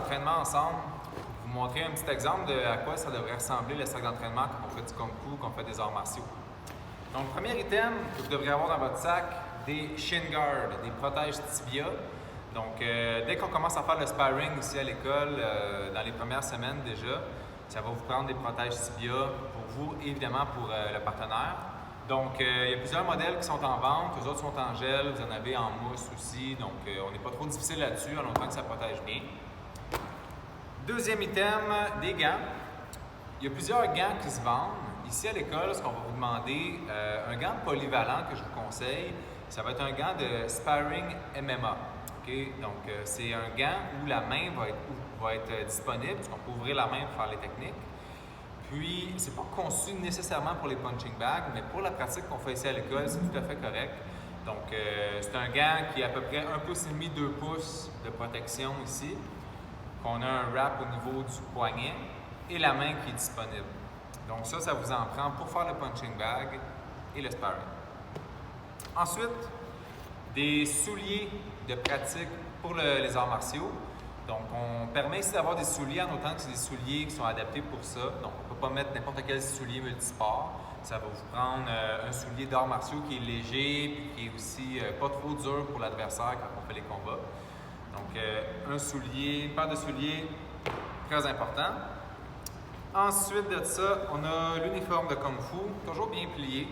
d'entraînement ensemble, vous montrer un petit exemple de à quoi ça devrait ressembler le sac d'entraînement quand on fait du Kung Fu, quand on fait des arts martiaux. Donc, premier item que vous devriez avoir dans votre sac, des shin guards, des protèges tibia. Donc, dès qu'on commence à faire le sparring ici à l'école, dans les premières semaines déjà, ça va vous prendre des protèges tibia pour vous, évidemment pour le partenaire. Donc, il y a plusieurs modèles qui sont en vente, les autres sont en gel, vous en avez en mousse aussi, donc on n'est pas trop difficile là-dessus, en longtemps que ça protège bien. Deuxième item, des gants. Il y a plusieurs gants qui se vendent. Ici à l'école, ce qu'on va vous demander, un gant polyvalent que je vous conseille, ça va être un gant de sparring MMA. Okay? Donc, c'est un gant où la main va être disponible, parce qu'on peut ouvrir la main pour faire les techniques. Puis, c'est pas conçu nécessairement pour les punching bags, mais pour la pratique qu'on fait ici à l'école, c'est tout à fait correct. Donc, c'est un gant qui est à peu près 1,5 pouce, 2 pouces de protection ici, qu'on a un wrap au niveau du poignet et la main qui est disponible. Donc ça vous en prend pour faire le punching bag et le sparring. Ensuite, des souliers de pratique pour les arts martiaux. Donc, on permet ici d'avoir des souliers en autant que c'est des souliers qui sont adaptés pour ça. Donc, on ne peut pas mettre n'importe quel soulier multisport. Ça va vous prendre un soulier d'arts martiaux qui est léger et qui est aussi pas trop dur pour l'adversaire quand on fait les combats. Donc, une paire de souliers, très important. Ensuite de ça, on a l'uniforme de Kung Fu, toujours bien plié.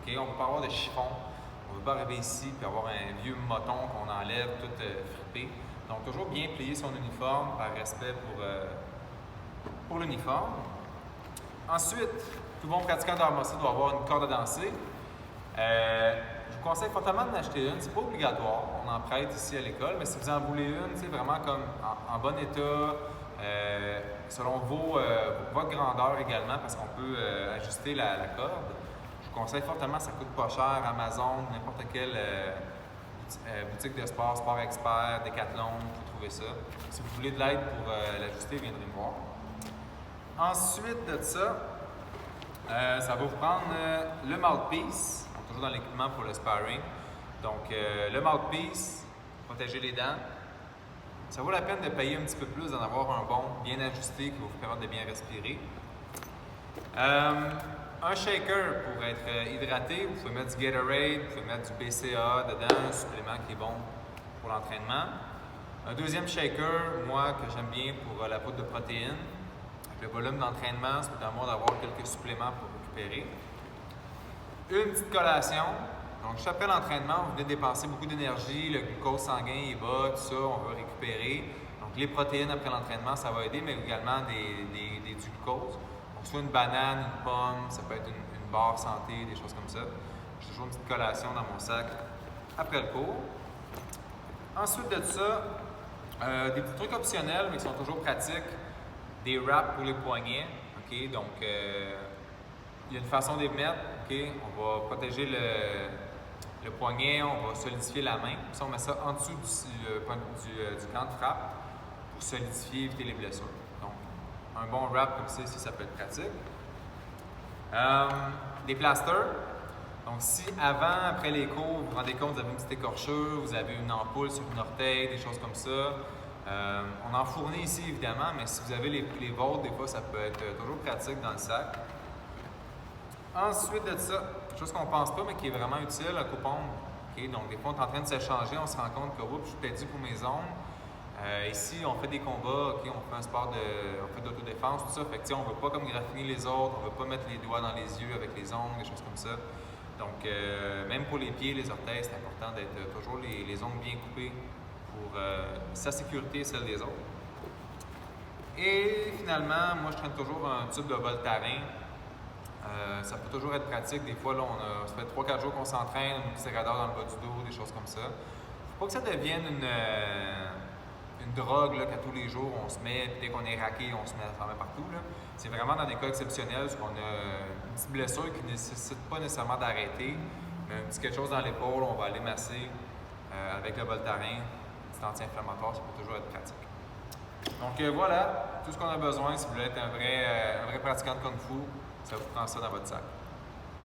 Okay? On ne peut pas avoir de chiffon. On ne veut pas arriver ici et avoir un vieux moton qu'on enlève tout frippé. Donc, toujours bien plier son uniforme par respect pour l'uniforme. Ensuite, tout bon pratiquant d'arts martiaux doit avoir une corde à danser. Je vous conseille fortement d'en acheter une. C'est pas obligatoire. On en prête ici à l'école, mais si vous en voulez une, c'est vraiment comme en bon état, selon votre grandeur également, parce qu'on peut ajuster la corde. Je vous conseille fortement, ça coûte pas cher. Amazon, n'importe quelle boutique de sport, Sport Expert, Decathlon, vous pouvez trouver ça. Si vous voulez de l'aide pour l'ajuster, viendrez me voir. Ensuite de ça, ça va vous prendre le mouthpiece, toujours dans l'équipement pour le sparring. Donc, le mouthpiece, protéger les dents. Ça vaut la peine de payer un petit peu plus, d'en avoir un bon, bien ajusté, qui va vous permettre de bien respirer. Un shaker pour être hydraté. Vous pouvez mettre du Gatorade, vous pouvez mettre du BCA dedans, un supplément qui est bon pour l'entraînement. Un deuxième shaker, moi, que j'aime bien pour la poudre de protéines. Avec le volume d'entraînement, ça permet d'avoir quelques suppléments pour récupérer. Une petite collation. Donc, juste après l'entraînement, vous venez de dépenser beaucoup d'énergie, le glucose sanguin est bas, tout ça, on veut récupérer. Donc, les protéines après l'entraînement, ça va aider, mais également du glucose. Donc, soit une banane, une pomme, ça peut être une barre santé, des choses comme ça. J'ai toujours une petite collation dans mon sac après le cours. Ensuite de ça, des petits trucs optionnels, mais qui sont toujours pratiques. Des wraps pour les poignets. Okay? Donc, il y a une façon de les mettre. Okay? On va protéger le poignet, on va solidifier la main. Puis on met ça en dessous du gant de frappe pour solidifier et éviter les blessures. Donc, un bon wrap comme ça, ici, ça peut être pratique. Des plasters. Donc, si avant, après les cours, vous vous rendez compte, vous avez une petite écorchure, vous avez une ampoule sur une orteil, des choses comme ça, on en fournit ici, évidemment, mais si vous avez les vôtres, des fois, ça peut être toujours pratique dans le sac. Ensuite de ça, quelque chose qu'on ne pense pas, mais qui est vraiment utile, un coupon. Okay? Donc, des fois, on est en train de s'échanger, on se rend compte que je suis peut-être dû pour mes ongles. Ici, on fait des combats, okay? On fait un sport on fait d'autodéfense, tout ça. Fait que, on ne veut pas comme graffiner les autres, on ne veut pas mettre les doigts dans les yeux avec les ongles, des choses comme ça. Donc, même pour les pieds, les orteils, c'est important d'être toujours les ongles bien coupés pour sa sécurité et celle des autres. Et finalement, moi, je traîne toujours un tube de Voltaren. Ça peut toujours être pratique. Des fois, là, ça fait 3-4 jours qu'on s'entraîne, un petit radar dans le bas du dos, des choses comme ça. Faut pas que ça devienne une drogue là, qu'à tous les jours on se met, dès qu'on est raqué, on se met partout. C'est vraiment dans des cas exceptionnels parce qu'on a une petite blessure qui ne nécessite pas nécessairement d'arrêter, mais un petit quelque chose dans l'épaule, on va aller masser avec le Voltaren, un petit anti-inflammatoire, ça peut toujours être pratique. Donc voilà, tout ce qu'on a besoin si vous voulez être un vrai pratiquant de Kung Fu, ça vous prend ça dans votre sac.